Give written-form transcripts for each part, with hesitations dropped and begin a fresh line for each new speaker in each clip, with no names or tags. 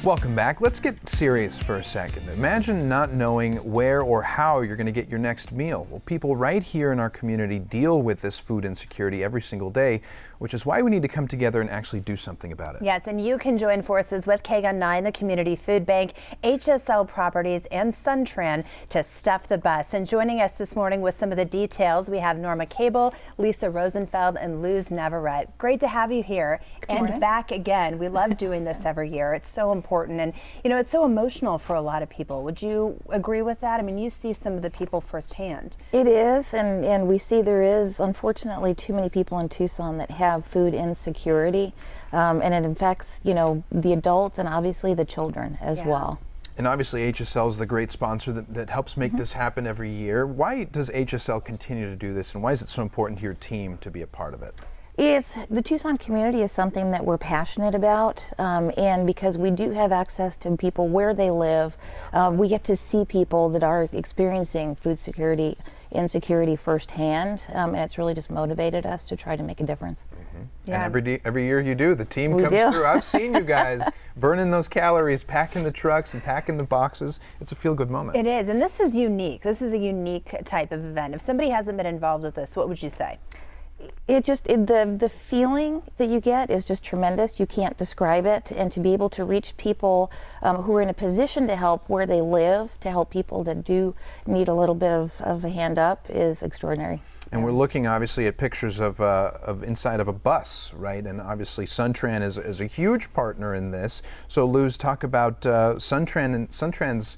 Welcome back. Let's get serious for a second. Imagine not knowing where or how you're going to get your next meal. Well, people right here in our community deal with this food insecurity every single day, which is why we need to come together and actually do something about it.
Yes, and you can join forces with KGUN, the Community Food Bank, HSL Properties, and Sun Tran to stuff the bus. And joining us this morning with some of the details, we have Norma Cable, Lisa Rosenfeld, and Luz Navarrete. Great to have you here and back again. We love doing this every year. It's so important, and you know, it's so emotional for a lot of people. Would you agree with that? I mean, you see some of the people firsthand.
It is, and we see there is unfortunately too many people in Tucson that have food insecurity, and it affects, you know, the adults and obviously the children as well.
And obviously HSL is the great sponsor that helps make this happen every year. Why does HSL continue to do this, and why is it so important to your team to be a part of it?
The Tucson community is something that we're passionate about, and because we do have access to people where they live, we get to see people that are experiencing food insecurity firsthand, and it's really just motivated us to try to make a difference.
Yeah.
And every year you do. The team comes through. I've seen you guys burning those calories, packing the trucks and packing the boxes. It's a feel-good moment.
It is, and this is unique. This is a unique type of event. If somebody hasn't been involved with this, what would you say?
The feeling that you get is just tremendous. You can't describe it, and to be able to reach people who are in a position to help where they live, to help people that do need a little bit of a hand up, is extraordinary.
And we're looking obviously at pictures of inside of a bus, right? And obviously Sun Tran is a huge partner in this. So Luz, talk about Sun Tran and Sun Tran's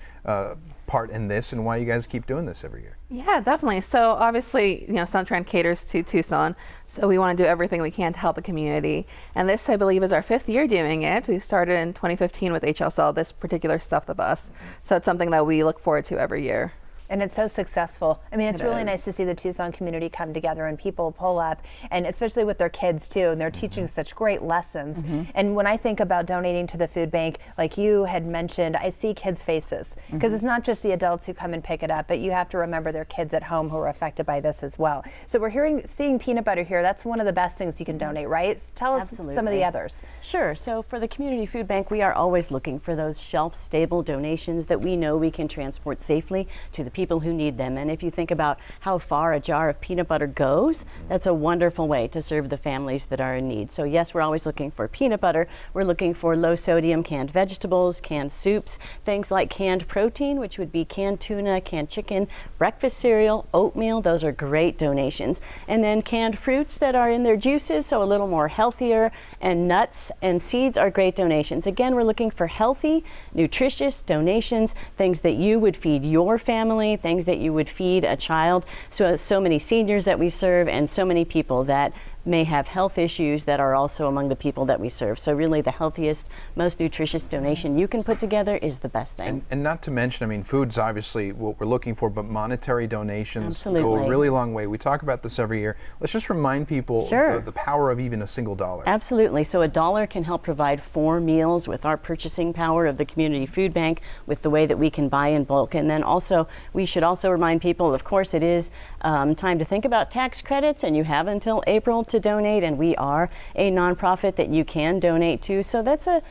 part in this and why you guys keep doing this every year.
Yeah, definitely. So obviously, you know, Sun Tran caters to Tucson, so we want to do everything we can to help the community. And this, I believe, is our 5th year doing it. We started in 2015 with HSL, this particular Stuff the Bus. So it's something that we look forward to every year.
And it's so successful. I mean, it's really nice to see the Tucson community come together and people pull up, and especially with their kids too, and they're teaching such great lessons. And when I think about donating to the food bank, like you had mentioned, I see kids' faces, because it's not just the adults who come and pick it up, but you have to remember their kids at home who are affected by this as well. So we're seeing peanut butter here. That's one of the best things you can donate, right? Tell us some of the others.
Sure. So for the Community Food Bank, we are always looking for those shelf-stable donations that we know we can transport safely to the people who need them. And if you think about how far a jar of peanut butter goes, that's a wonderful way to serve the families that are in need. So yes, we're always looking for peanut butter. We're looking for low sodium canned vegetables, canned soups, things like canned protein, which would be canned tuna, canned chicken, breakfast cereal, oatmeal. Those are great donations. And then canned fruits that are in their juices, so a little more healthier, and nuts and seeds are great donations. Again, we're looking for healthy, nutritious donations, things that you would feed your family, things that you would feed a child. So many seniors that we serve, and so many people that may have health issues that are also among the people that we serve. So really the healthiest, most nutritious donation you can put together is the best thing.
And not to mention, I mean, food's obviously what we're looking for, but monetary donations go a really long way. We talk about this every year. Let's just remind people the power of even a single dollar.
Absolutely. So a dollar can help provide 4 meals with our purchasing power of the Community Food Bank, with the way that we can buy in bulk. And then also, we should also remind people, of course, it is time to think about tax credits, and you have until April to donate, and we are a nonprofit that you can donate to. So that's a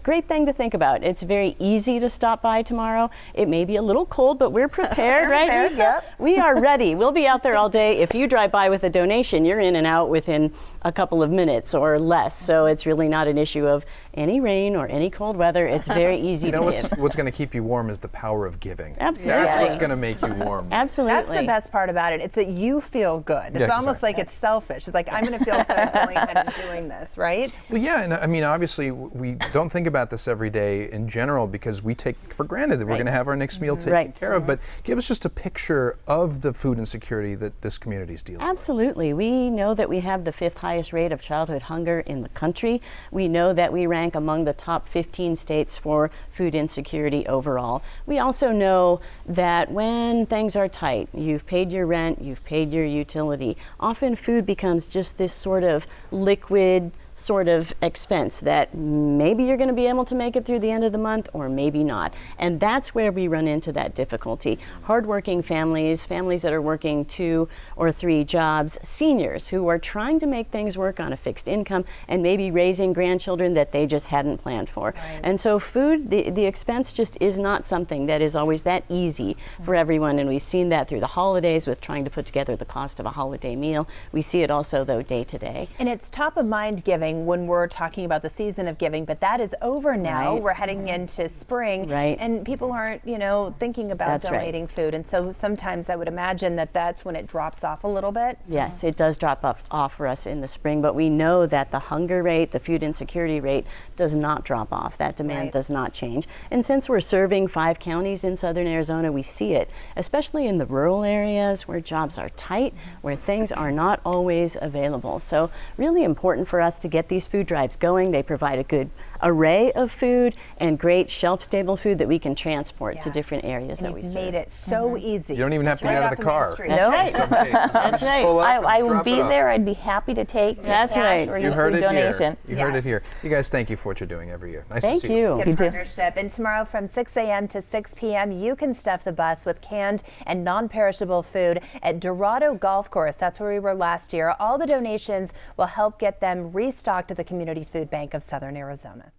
great thing to think about. It's very easy to stop by tomorrow. It may be a little cold, but we're prepared, right, Lisa?
Yep.
We are ready. We'll be out there all day. If you drive by with a donation, you're in and out within a couple of minutes or less. So it's really not an issue of any rain or any cold weather. It's very easy to give.
What's going to keep you warm is the power of giving.
Absolutely.
That's what's going to make you warm.
Absolutely.
That's the best part about it. It's that you feel good. It's almost like it's selfish. It's like, I'm going to feel good going ahead and doing this, right?
Well, yeah, and I mean, obviously, we don't think about this every day in general because we take for granted that we're going to have our next meal taken care of. But give us just a picture of the food insecurity that this community is dealing with.
Absolutely. We know that we have the 5th highest rate of childhood hunger in the country. We know that we rank among the top 15 states for food insecurity overall. We also know that when things are tight, you've paid your rent, you've paid your utility, often food becomes just this sort of liquid sort of expense that maybe you're going to be able to make it through the end of the month or maybe not. And that's where we run into that difficulty. Hardworking families, families that are working 2 or 3 jobs, seniors who are trying to make things work on a fixed income and maybe raising grandchildren that they just hadn't planned for.
Right.
And so food, the expense just is not something that is always that easy for everyone. And we've seen that through the holidays with trying to put together the cost of a holiday meal. We see it also though day to day.
And it's top of mind giving when we're talking about the season of giving, but that is over now.
Right.
We're heading into spring,
Right.
and people aren't, thinking about
That's right.
donating food. And so sometimes I would imagine that that's when it drops off a little bit.
Yes, it does drop off for us in the spring, but we know that the hunger rate, the food insecurity rate does not drop off. That demand
Right.
does not change. And since we're serving 5 counties in southern Arizona, we see it, especially in the rural areas where jobs are tight, where things are not always available. So really important for us to get these food drives going. They provide a good array of food and great shelf-stable food that we can transport to
Yeah.
different areas
And
that we
you've
serve.
made it so easy.
You don't even have to
Right
get out
off
of the
Main
car.
Street.
That's right.
In some cases,
That's right.
pull up and
I will
drop
be
it off.
there. I'd be happy to take
That's
cash
right.
or
You
your
heard
food
it
donation.
here. You heard
Yeah.
it here. You guys, thank you for what you're doing every year. Nice to
Thank
see
you.
Good partnership. And tomorrow from 6 a.m. to 6 p.m., you can stuff the bus with canned and non-perishable food at Dorado Golf Course. That's where we were last year. All the donations will help get them restocked at the Community Food Bank of Southern Arizona.